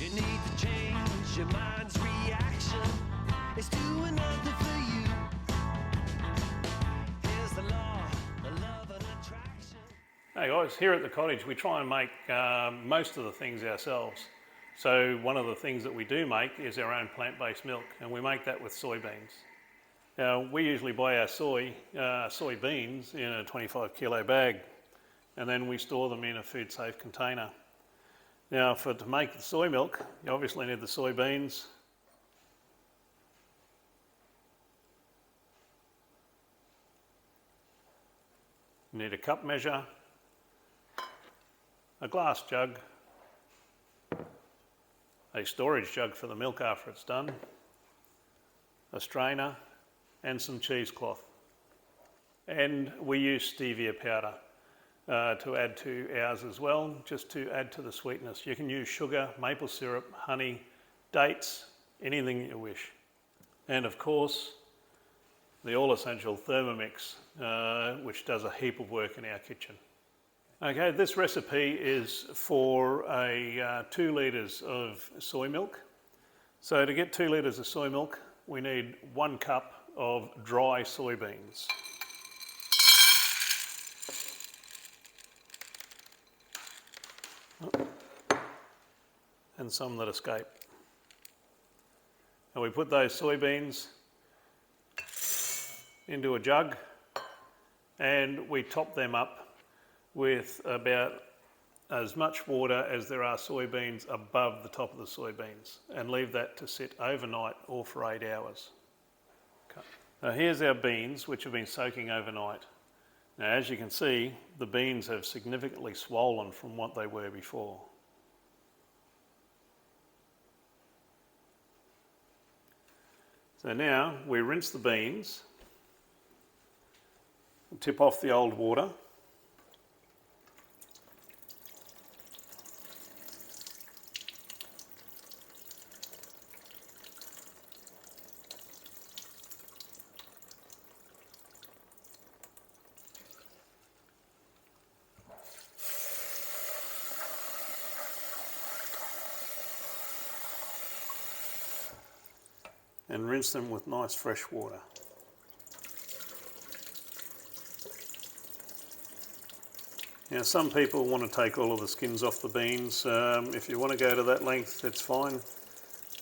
You need to change your mind's reaction. It's doing nothing for you. Here's the law, the love and attraction. Hey guys, here at the cottage we try and make most of the things ourselves. So one of the things that we do make is our own plant-based milk, and we make that with soybeans. Now we usually buy our soybeans in a 25 kilo bag, and then we store them in a food safe container. Now to make the soy milk, you obviously need the soybeans, you need a cup measure, a glass jug, a storage jug for the milk after it's done, a strainer, and some cheesecloth. And we use stevia powder to add to ours as well, just to add to the sweetness. You can use sugar, maple syrup, honey, dates, anything you wish. And of course, the all-essential Thermomix, which does a heap of work in our kitchen. Okay, this recipe is for 2 litres of soy milk. So to get 2 litres of soy milk, we need 1 cup of dry soybeans. And some that escape. And we put those soybeans into a jug and we top them up with about as much water as there are soybeans above the top of the soybeans, and leave that to sit overnight or for 8 hours. Okay. Now here's our beans, which have been soaking overnight. Now as you can see, the beans have significantly swollen from what they were before. So now we rinse the beans, tip off the old water, and rinse them with nice fresh water. Now some people want to take all of the skins off the beans. If you want to go to that length, that's fine,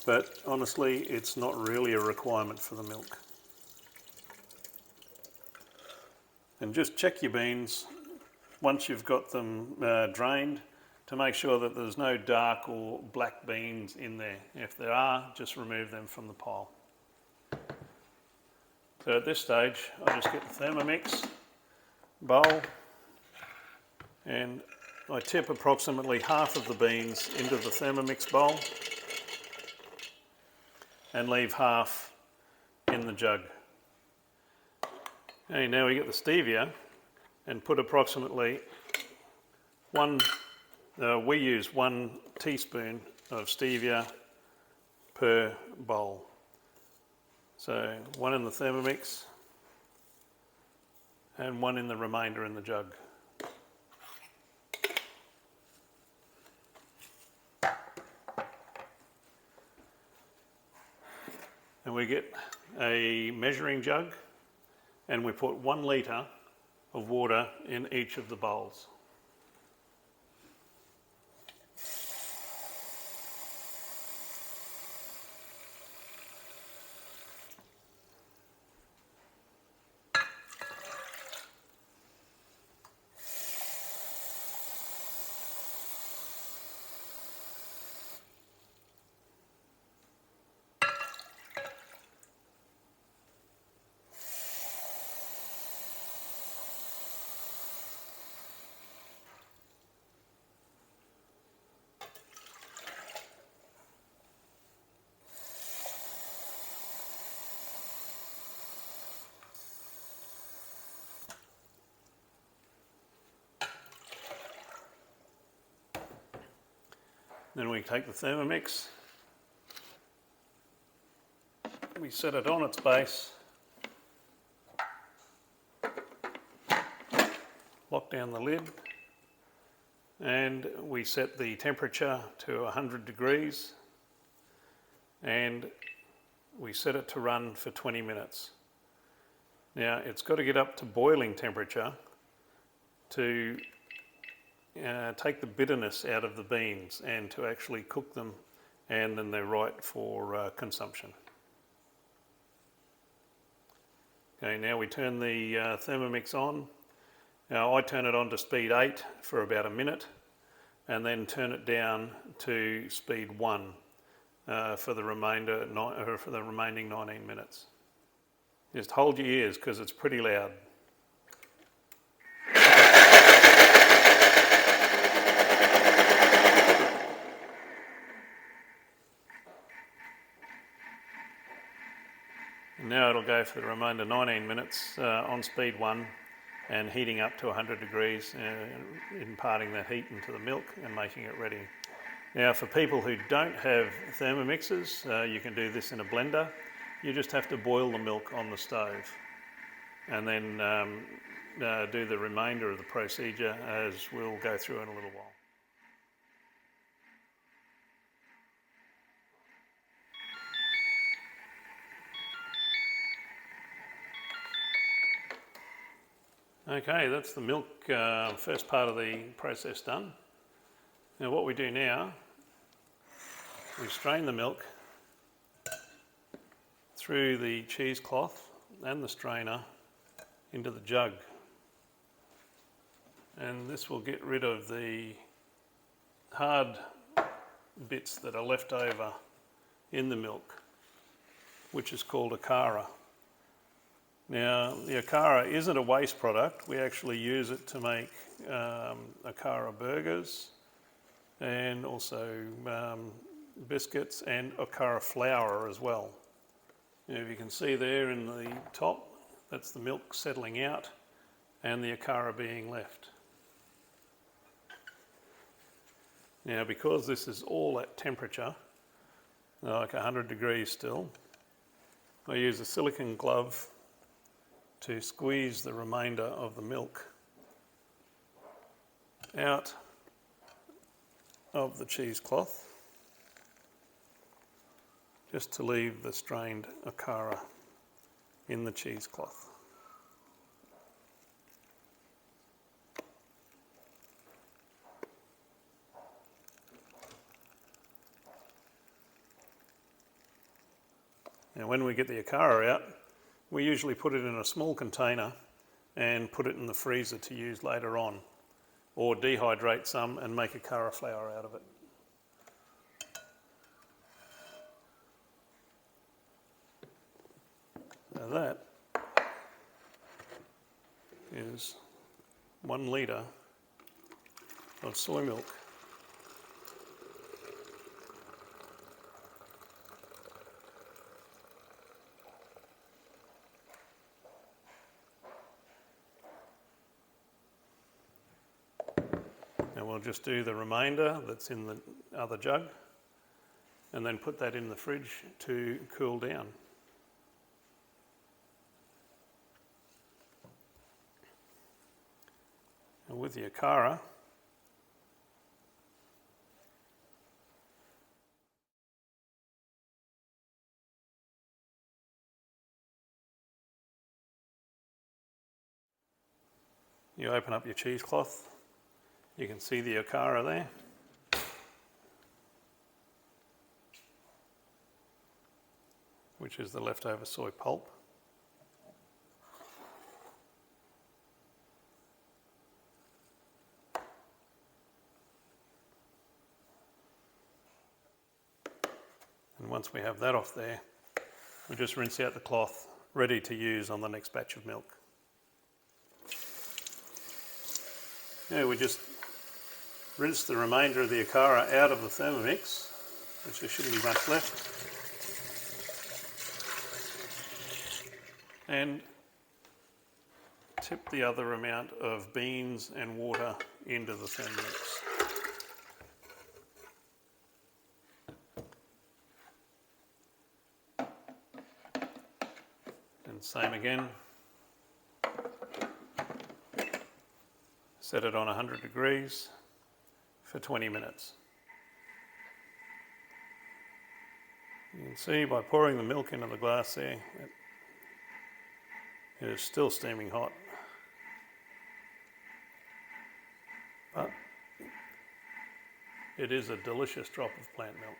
but honestly it's not really a requirement for the milk. And just check your beans once you've got them drained to make sure that there's no dark or black beans in there. If there are, just remove them from the pile. So at this stage, I just get the Thermomix bowl and I tip approximately half of the beans into the Thermomix bowl and leave half in the jug. Okay, now we get the stevia and put approximately we use 1 teaspoon of stevia per bowl. So 1 in the Thermomix and 1 in the remainder in the jug. And we get a measuring jug and we put 1 litre of water in each of the bowls. Then we take the Thermomix, we set it on its base, lock down the lid, and we set the temperature to 100 degrees and we set it to run for 20 minutes. Now it's got to get up to boiling temperature to take the bitterness out of the beans and to actually cook them, and then they're right for consumption. Okay, now we turn the Thermomix on. Now I turn it on to speed 8 for about a minute and then turn it down to speed 1 for the remaining 19 minutes. Just hold your ears because it's pretty loud. And now it'll go for the remainder 19 minutes on speed 1 and heating up to 100 degrees, imparting that heat into the milk and making it ready. Now for people who don't have Thermomixes, you can do this in a blender. You just have to boil the milk on the stove and then do the remainder of the procedure as we'll go through in a little while. Okay, that's the milk, first part of the process done. Now what we do now, we strain the milk through the cheesecloth and the strainer into the jug. And this will get rid of the hard bits that are left over in the milk, which is called akara. Now, the akara isn't a waste product. We actually use it to make akara burgers and also biscuits and akara flour as well. Now, if you can see there in the top, that's the milk settling out and the akara being left. Now, because this is all at temperature, like 100 degrees still, I use a silicone glove to squeeze the remainder of the milk out of the cheesecloth, just to leave the strained akara in the cheesecloth. Now when we get the akara out, we usually put it in a small container and put it in the freezer to use later on, or dehydrate some and make akara flour out of it. Now that is 1 litre of soy milk. And we'll just do the remainder that's in the other jug and then put that in the fridge to cool down. And with the akara, you open up your cheesecloth. You can see the akara there. Which is the leftover soy pulp. And once we have that off there, we just rinse out the cloth, ready to use on the next batch of milk. Yeah, we just rinse the remainder of the akara out of the Thermomix, which there shouldn't be much left, and tip the other amount of beans and water into the Thermomix. And same again. Set it on 100 degrees for 20 minutes. You can see by pouring the milk into the glass there, it is still steaming hot. But it is a delicious drop of plant milk.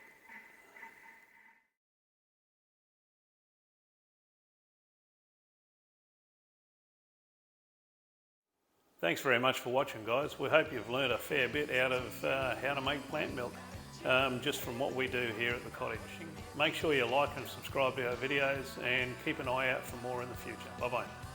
Thanks very much for watching, guys. We hope you've learned a fair bit out of how to make plant milk just from what we do here at the cottage. Make sure you like and subscribe to our videos and keep an eye out for more in the future. Bye-bye.